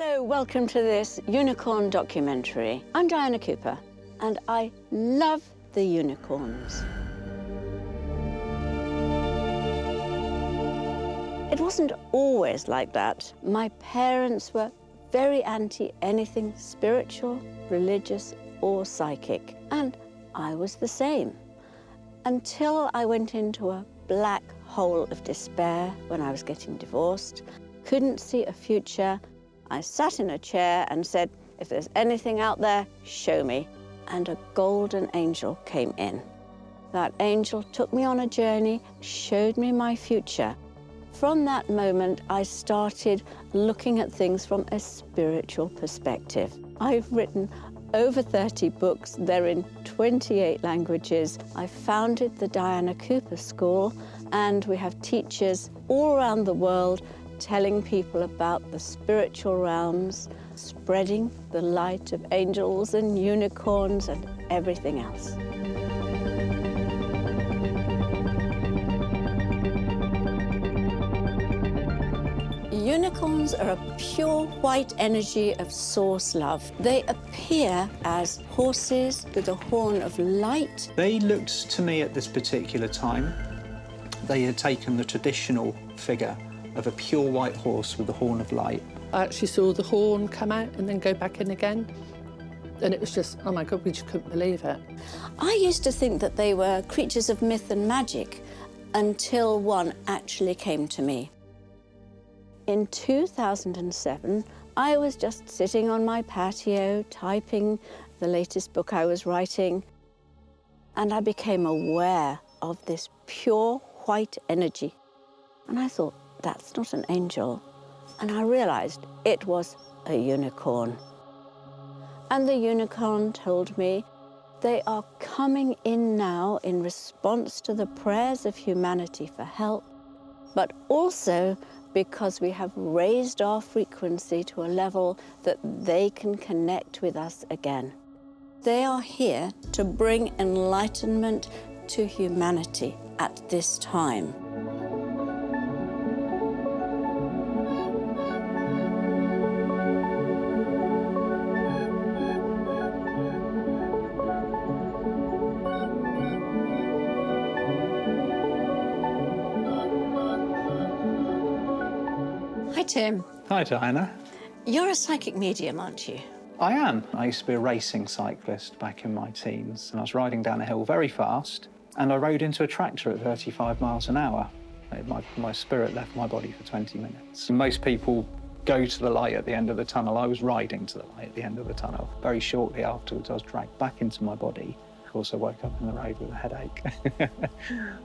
Hello, welcome to this unicorn documentary. I'm Diana Cooper, and I love the unicorns. It wasn't always like that. My parents were very anti anything spiritual, religious, or psychic, and I was the same. Until I went into a black hole of despair when I was getting divorced, couldn't see a future. I sat in a chair and said, if there's anything out there, show me. And a golden angel came in. That angel took me on a journey, showed me my future. From that moment, I started looking at things from a spiritual perspective. I've written over 30 books. They're in 28 languages. I founded the Diana Cooper School, and we have teachers all around the world telling people about the spiritual realms, spreading the light of angels and unicorns and everything else. Unicorns are a pure white energy of source love. They appear as horses with a horn of light. They looked to me at this particular time, they had taken the traditional figure of a pure white horse with the horn of light. I actually saw the horn come out and then go back in again. And it was just, oh my God, we just couldn't believe it. I used to think that they were creatures of myth and magic until one actually came to me. In 2007, I was just sitting on my patio, typing the latest book I was writing, and I became aware of this pure white energy. And I thought, that's not an angel. And I realized it was a unicorn. And the unicorn told me they are coming in now in response to the prayers of humanity for help, but also because we have raised our frequency to a level that they can connect with us again. They are here to bring enlightenment to humanity at this time. Hi, Tim. Hi, Diana. You're a psychic medium, aren't you? I am. I used to be a racing cyclist back in my teens, and I was riding down a hill very fast, and I rode into a tractor at 35 miles an hour. My spirit left my body for 20 minutes. Most people go to the light at the end of the tunnel. I was riding to the light at the end of the tunnel. Very shortly afterwards, I was dragged back into my body. Of course, I woke up in the road with a headache.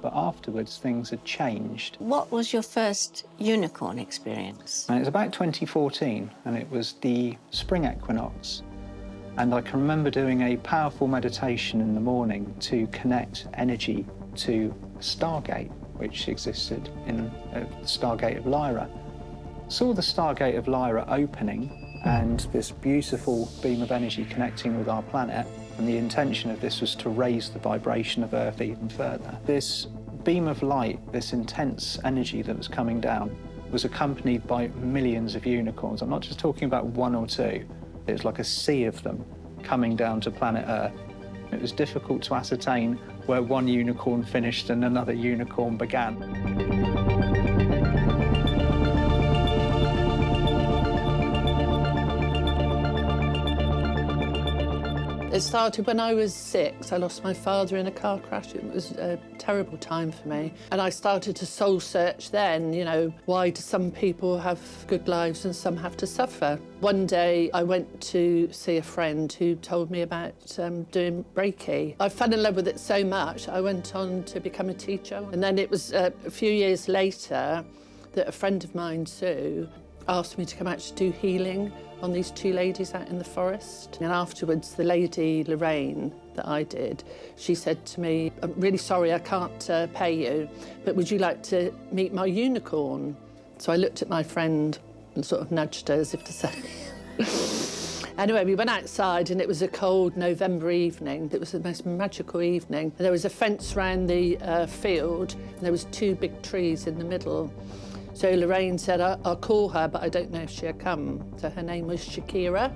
But afterwards, things had changed. What was your first unicorn experience? And it was about 2014, and it was the spring equinox. And I can remember doing a powerful meditation in the morning to connect energy to a stargate, which existed in the Stargate of Lyra. Saw the Stargate of Lyra opening and this beautiful beam of energy connecting with our planet. And the intention of this was to raise the vibration of Earth even further. This beam of light, this intense energy that was coming down, was accompanied by millions of unicorns. I'm not just talking about one or two. It was like a sea of them coming down to planet Earth. It was difficult to ascertain where one unicorn finished and another unicorn began. It started when I was 6. I lost my father in a car crash. It was a terrible time for me. And I started to soul search then, you know, why do some people have good lives and some have to suffer? One day I went to see a friend who told me about doing Reiki. I fell in love with it so much, I went on to become a teacher. And then it was a few years later that a friend of mine, Sue, asked me to come out to do healing on these two ladies out in the forest. And afterwards, the lady, Lorraine, that I did, she said to me, I'm really sorry, I can't pay you, but would you like to meet my unicorn? So I looked at my friend and sort of nudged her as if to say. Anyway, we went outside and it was a cold November evening. It was the most magical evening. And there was a fence around the field and there was two big trees in the middle. So Lorraine said, I'll call her, but I don't know if she'll come. So her name was Shakira.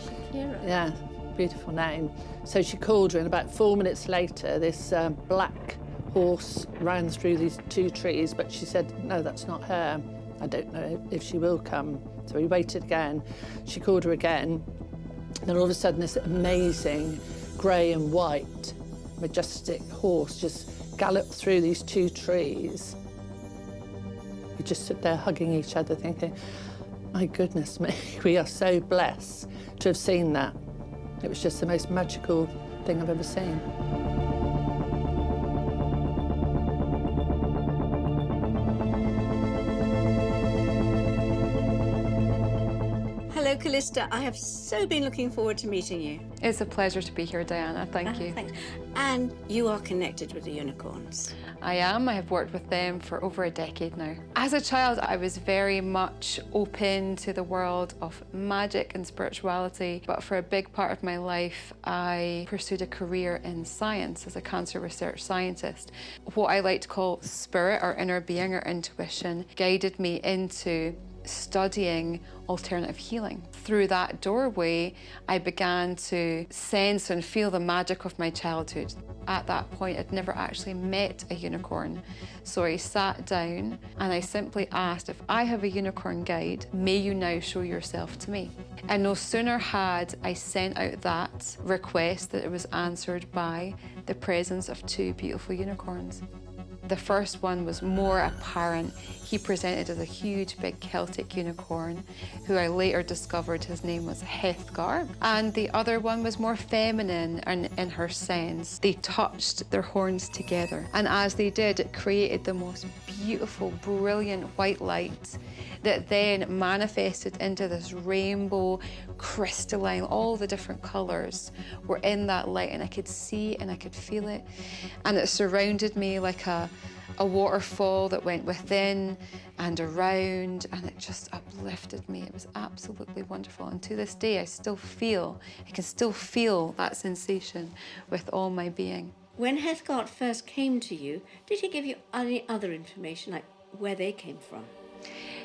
Shakira? Yeah, beautiful name. So she called her, and about 4 minutes later, this black horse ran through these 2 trees, but she said, no, that's not her. I don't know if she will come. So we waited again. She called her again. Then all of a sudden, this amazing grey and white, majestic horse just galloped through these 2 trees. We just stood there hugging each other, thinking, my goodness me, we are so blessed to have seen that. It was just the most magical thing I've ever seen. Hello, Calista. I have so been looking forward to meeting you. It's a pleasure to be here, Diana. Thank you. Thanks. And you are connected with the unicorns. I am. I have worked with them for over a decade now. As a child, I was very much open to the world of magic and spirituality, but for a big part of my life, I pursued a career in science as a cancer research scientist. What I like to call spirit or inner being or intuition guided me into studying alternative healing. Through that doorway, I began to sense and feel the magic of my childhood. At that point, I'd never actually met a unicorn. So I sat down and I simply asked, if I have a unicorn guide, may you now show yourself to me? And no sooner had I sent out that request that it was answered by the presence of 2 beautiful unicorns. The first one was more apparent. He presented as a huge, big Celtic unicorn, who I later discovered his name was Hethgar. And the other one was more feminine in her sense. They touched their horns together. And as they did, it created the most beautiful, brilliant white light that then manifested into this rainbow, crystalline, all the different colours were in that light, and I could see and I could feel it. And it surrounded me like a waterfall that went within and around, and it just uplifted me. It was absolutely wonderful. And to this day, I can still feel that sensation with all my being. When Hethgard first came to you, did he give you any other information, like where they came from?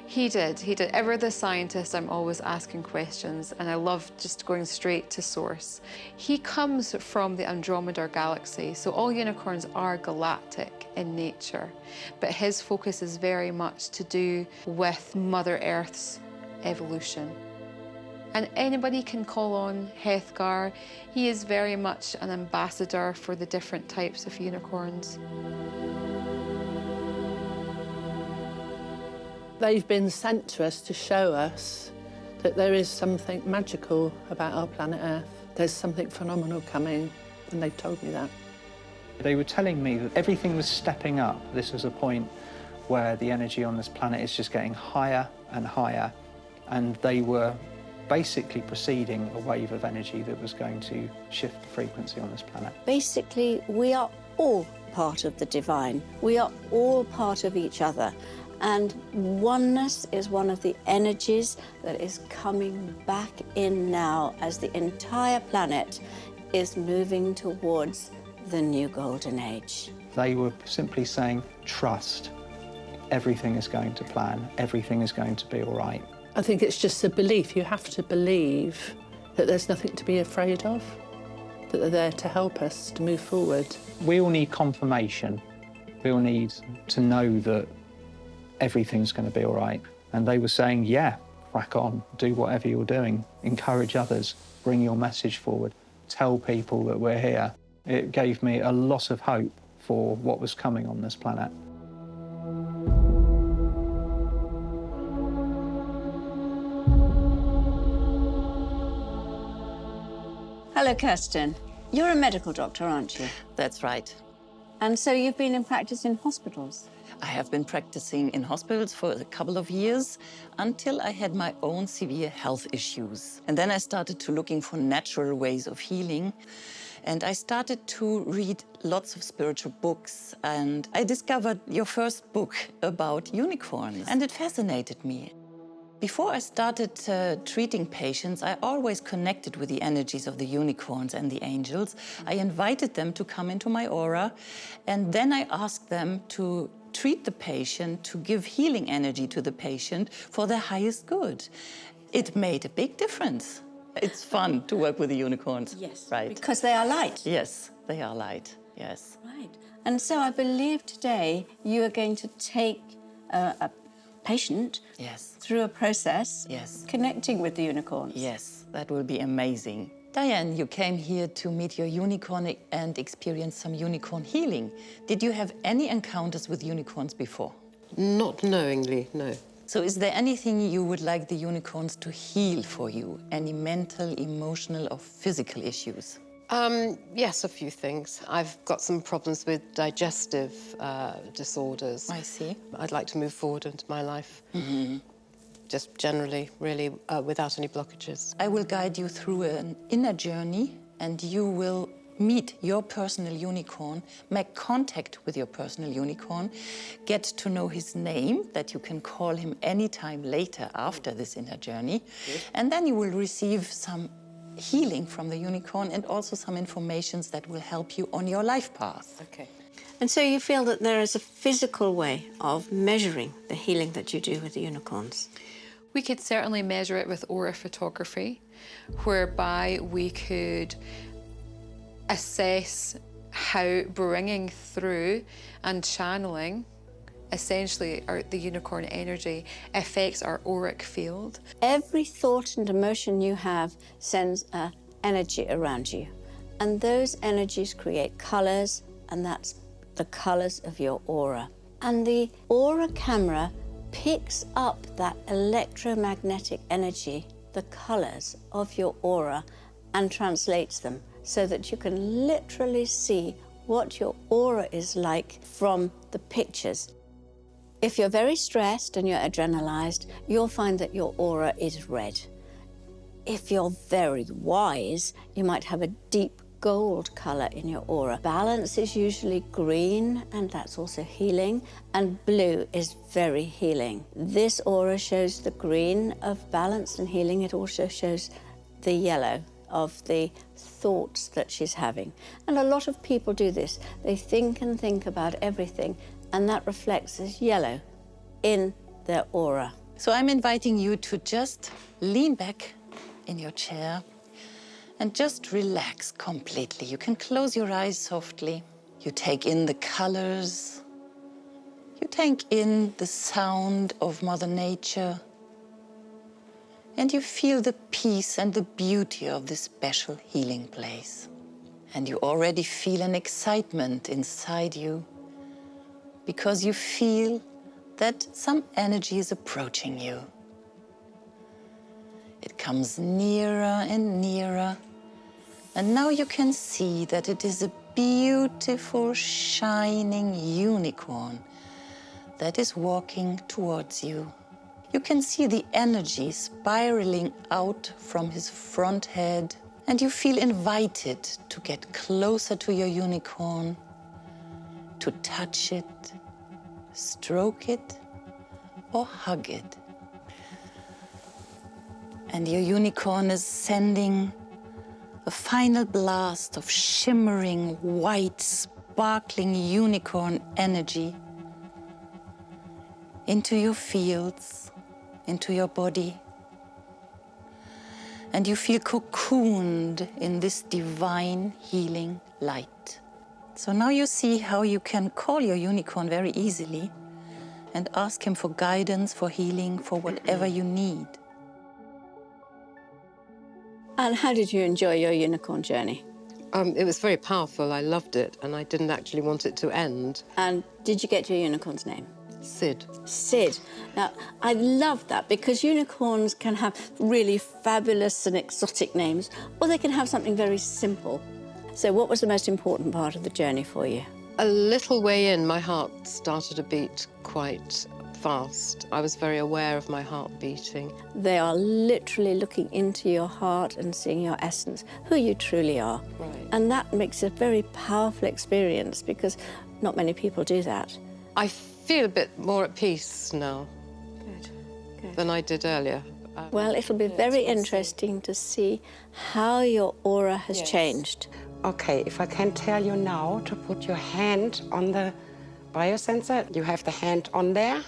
He did. Ever the scientist, I'm always asking questions, and I love just going straight to source. He comes from the Andromeda galaxy, so all unicorns are galactic in nature, but his focus is very much to do with Mother Earth's evolution. And anybody can call on Hethgar. He is very much an ambassador for the different types of unicorns. They've been sent to us to show us that there is something magical about our planet Earth. There's something phenomenal coming, and they've told me that. They were telling me that everything was stepping up. This was a point where the energy on this planet is just getting higher and higher, and they were basically preceding a wave of energy that was going to shift the frequency on this planet. Basically, we are all part of the divine. We are all part of each other. And oneness is one of the energies that is coming back in now as the entire planet is moving towards the new golden age. They were simply saying, trust. Everything is going to plan. Everything is going to be all right. I think it's just a belief. You have to believe that there's nothing to be afraid of, that they're there to help us to move forward. We all need confirmation. We all need to know that everything's going to be all right. And they were saying, yeah, crack on, do whatever you're doing, encourage others, bring your message forward, tell people that we're here. It gave me a lot of hope for what was coming on this planet. Hello, Kerstin. You're a medical doctor, aren't you? That's right. And so you've been in practice in hospitals? I have been practicing in hospitals for a couple of years until I had my own severe health issues. And then I started to looking for natural ways of healing. And I started to read lots of spiritual books. And I discovered your first book about unicorns. And it fascinated me. Before I started treating patients, I always connected with the energies of the unicorns and the angels. I invited them to come into my aura, and then I asked them to treat the patient, to give healing energy to the patient for their highest good. It made a big difference. It's fun to work with the unicorns. Yes, right. because they are light. Yes, they are light, yes. Right. And so I believe today you are going to take a patient Yes. through a process Yes. connecting with the unicorns. Yes, that will be amazing. Diane, you came here to meet your unicorn and experience some unicorn healing. Did you have any encounters with unicorns before? Not knowingly, no. So is there anything you would like the unicorns to heal for you? Any mental, emotional, or physical issues? Yes, a few things. I've got some problems with digestive disorders. I see. I'd like to move forward into my life. Just generally, really, without any blockages. I will guide you through an inner journey, and you will meet your personal unicorn, make contact with your personal unicorn, get to know his name, that you can call him anytime later after this inner journey, and then you will receive some healing from the unicorn and also some informations that will help you on your life path. Okay. And so you feel that there is a physical way of measuring the healing that you do with the unicorns? We could certainly measure it with aura photography, whereby we could assess how bringing through and channeling essentially the unicorn energy affects our auric field. Every thought and emotion you have sends energy around you. And those energies create colours, and that's the colours of your aura. And the aura camera picks up that electromagnetic energy, the colours of your aura, and translates them so that you can literally see what your aura is like from the pictures. If you're very stressed and you're adrenalized, you'll find that your aura is red. If you're very wise, you might have a deep gold color in your aura. Balance is usually green, and that's also healing, and blue is very healing. This aura shows the green of balance and healing. It also shows the yellow of the thoughts that she's having. And a lot of people do this. They think and think about everything, and that reflects as yellow in their aura. So I'm inviting you to just lean back in your chair and just relax completely. You can close your eyes softly. You take in the colors. You take in the sound of Mother Nature. And you feel the peace and the beauty of this special healing place. And you already feel an excitement inside you because you feel that some energy is approaching you. It comes nearer and nearer. And now you can see that it is a beautiful, shining unicorn that is walking towards you. You can see the energy spiraling out from his front head, and you feel invited to get closer to your unicorn, to touch it, stroke it, or hug it. And your unicorn is sending a final blast of shimmering, white, sparkling unicorn energy into your fields, into your body. And you feel cocooned in this divine healing light. So now you see how you can call your unicorn very easily and ask him for guidance, for healing, for whatever you need. And how did you enjoy your unicorn journey? It was very powerful. I loved it, and I didn't actually want it to end. And did you get your unicorn's name? Sid. Sid. Now, I love that because unicorns can have really fabulous and exotic names, or they can have something very simple. So what was the most important part of the journey for you? A little way in, my heart started to beat quite fast. I was very aware of my heart beating. They are literally looking into your heart and seeing your essence, who you truly are. Right. And that makes a very powerful experience because not many people do that. I feel a bit more at peace now than I did earlier. Well, it'll be very interesting to see how your aura has changed. Okay, if I can tell you now to put your hand on biosensor. You have the hand on there,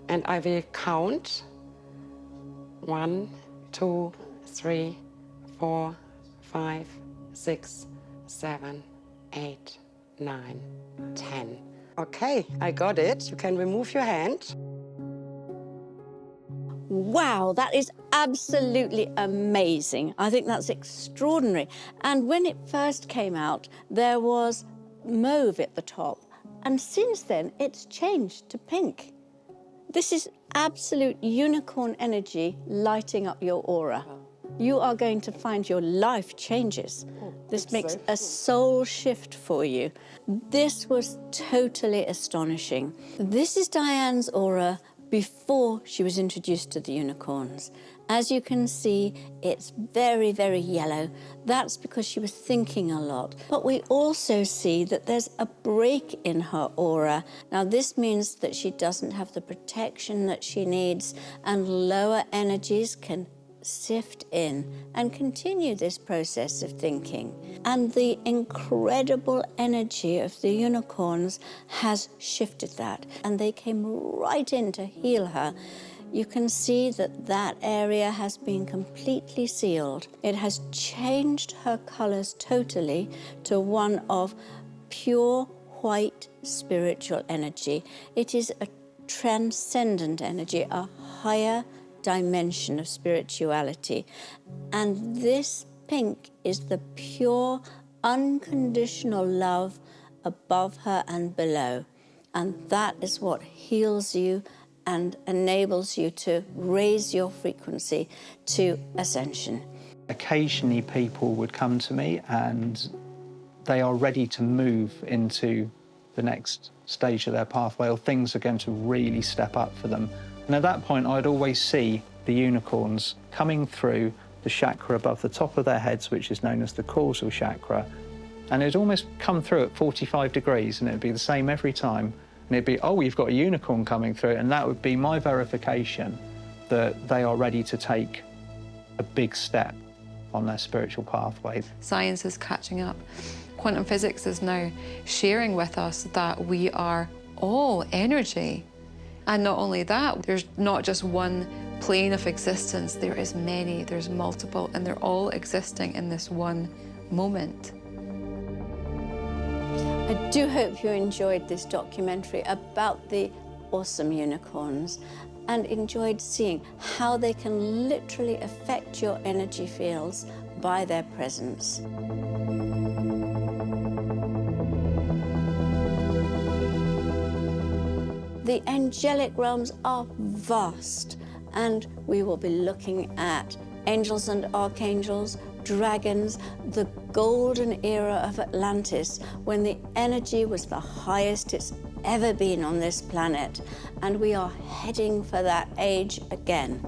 and I will count 1, 2, 3, 4, 5, 6, 7, 8, 9, 10. Okay, I got it. You can remove your hand. Wow, that is absolutely amazing. I think that's extraordinary. And when it first came out, there was mauve at the top. And since then, it's changed to pink. This is absolute unicorn energy lighting up your aura. You are going to find your life changes. This makes a soul shift for you. This was totally astonishing. This is Diane's aura before she was introduced to the unicorns. As you can see, it's very, very yellow. That's because she was thinking a lot. But we also see that there's a break in her aura. Now, this means that she doesn't have the protection that she needs, and lower energies can sift in and continue this process of thinking. And the incredible energy of the unicorns has shifted that, and they came right in to heal her. You can see that that area has been completely sealed. It has changed her colors totally to one of pure white spiritual energy. It is a transcendent energy, a higher dimension of spirituality. And this pink is the pure, unconditional love above her and below. And that is what heals you and enables you to raise your frequency to ascension. Occasionally people would come to me and they are ready to move into the next stage of their pathway, or things are going to really step up for them. And at that point, I'd always see the unicorns coming through the chakra above the top of their heads, which is known as the causal chakra. And it'd almost come through at 45 degrees, and it'd be the same every time. And it'd be, oh, you've got a unicorn coming through. And that would be my verification that they are ready to take a big step on their spiritual pathway. Science is catching up. Quantum physics is now sharing with us that we are all energy. And not only that, there's not just one plane of existence, there is many, there's multiple, and they're all existing in this one moment. I do hope you enjoyed this documentary about the awesome unicorns and enjoyed seeing how they can literally affect your energy fields by their presence. The angelic realms are vast, and we will be looking at angels and archangels, dragons, the golden era of Atlantis, when the energy was the highest it's ever been on this planet, and we are heading for that age again.